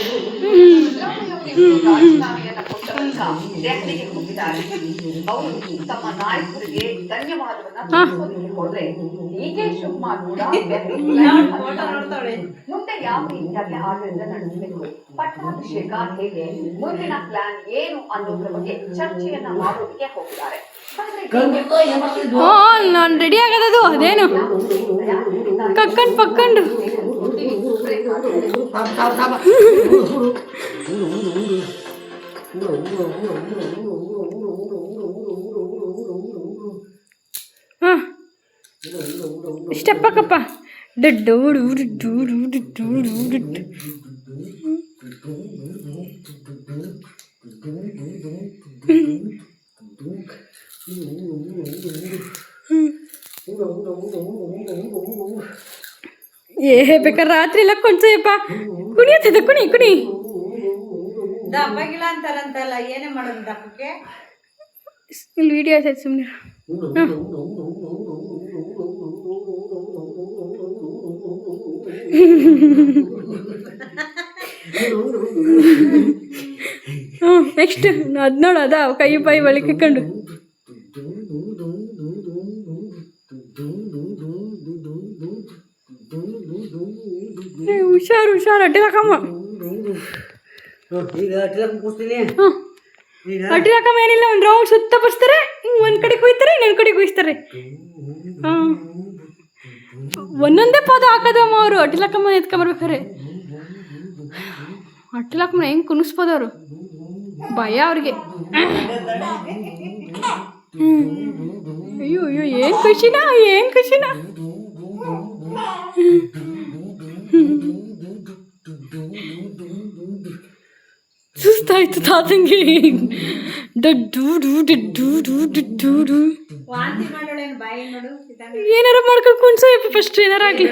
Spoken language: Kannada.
ಸಿದ್ದರಾಮಯ್ಯ ರಾಜೀನಾಮೆಯನ್ನು ಕೊಟ್ಟ ಬಳಿಕ ದೆಹಲಿಗೆ ಹೋಗಿದ್ದಾರೆ. ಅವರು ತಮ್ಮ ನಾಯಕರಿಗೆ ಧನ್ಯವಾದವನ್ನ ತಿಳಿಸೋದಕ್ಕೆ ಹೋದ್ರೆ ಡಿಕೆ ಶಿವಕುಮಾರ್ ಕೂಡ ಮುಂದೆ ಯಾವ ರೀತಿಯಾಗಿ ಆಡಳಿತ ನಡೆಸಬೇಕು, ಪಟ್ಟಾಭಿಷೇಕ ಹೇಗೆ, ಮುಂದಿನ ಪ್ಲಾನ್ ಏನು ಅನ್ನೋದ್ರ ಬಗ್ಗೆ ಚರ್ಚೆಯನ್ನ ಮಾಡೋದಕ್ಕೆ ಹೋಗಿದ್ದಾರೆ. ನಾನು ರೆಡಿ ಆಗದದು ಅದೇನು ಕಕ್ಕಂಡು ಪಕ್ಕಂಡು ಹಾಂ ಇಷ್ಟಪ್ಪಕ್ಕಪ್ಪ ಡಡ್ಡು ಬೇಕಾದ್ರೆ ರಾತ್ರಿ ಎಲ್ಲ ಕೊಂಚಯಪ್ಪ ಕುಣಿಯತ್ತದ ಕುಣಿ ಕುಣಿ ದಪ್ಪಗಿಲ್ಲ ಅಂತಾರಂತಲ್ಲ, ಏನೇ ಮಾಡೋದು ದಪ್ಪಕ್ಕೆ? ಇಲ್ಲಿ ವಿಡಿಯೋ ಆಯ್ತು ಸುಮ್ಮನೆ. ಹ್ಞೂ ನೆಕ್ಸ್ಟ್ ಅದು ನೋಡು ಅದ ಕೈ ಪೈ ಬಳಿ ಕಿಕ್ಕೊಂಡು ಹುಷಾರು ಹುಷಾರು ಅಡ್ಡಿ ಹಾಕಮ್ಮ. ಅಡ್ಡಿ ಹಾಕಮ್ಮ ಏನಿಲ್ಲ, ಒಂದು ರೌಂಡ್ ಸುತ್ತ ಬರ್ಸ್ತಾರೆ, ಹಿಂಗೆ ಒಂದು ಕಡೆ ಕುಯ್ತಾರೆ ಇನ್ನೊಂದು ಕಡೆ ಕುಯ್ಸ್ತಾರೆ. ಹಾಂ ಒಂದೊಂದೇ ಪದ ಹಾಕೋದಮ್ಮ ಅವರು. ಅಡ್ಡಿಲಕ್ಕಮ್ಮ ಎತ್ಕೊಂಬರ್ಬೇಕಾರೆ ಅಡ್ಡಿಲಕ್ಕಮ್ಮ ಹೆಂಗೆ ಕುಣಿಸ್ಬೋದವ್ರು, ಭಯ ಅವ್ರಿಗೆ. ಅಯ್ಯೋ ಅಯ್ಯೋ ಏನು ಖುಷಿನಾ ಏನು ಖುಷಿನಾ. ಸುಸ್ತಾಯ್ತು ತಾತಂಗೆ. ಏನಾರ ಮಾಡ್ಕೊಂಡು ಕುಣ್ಸೋ ಫಸ್ಟ್ ಏನಾರ ಆಗಲಿ.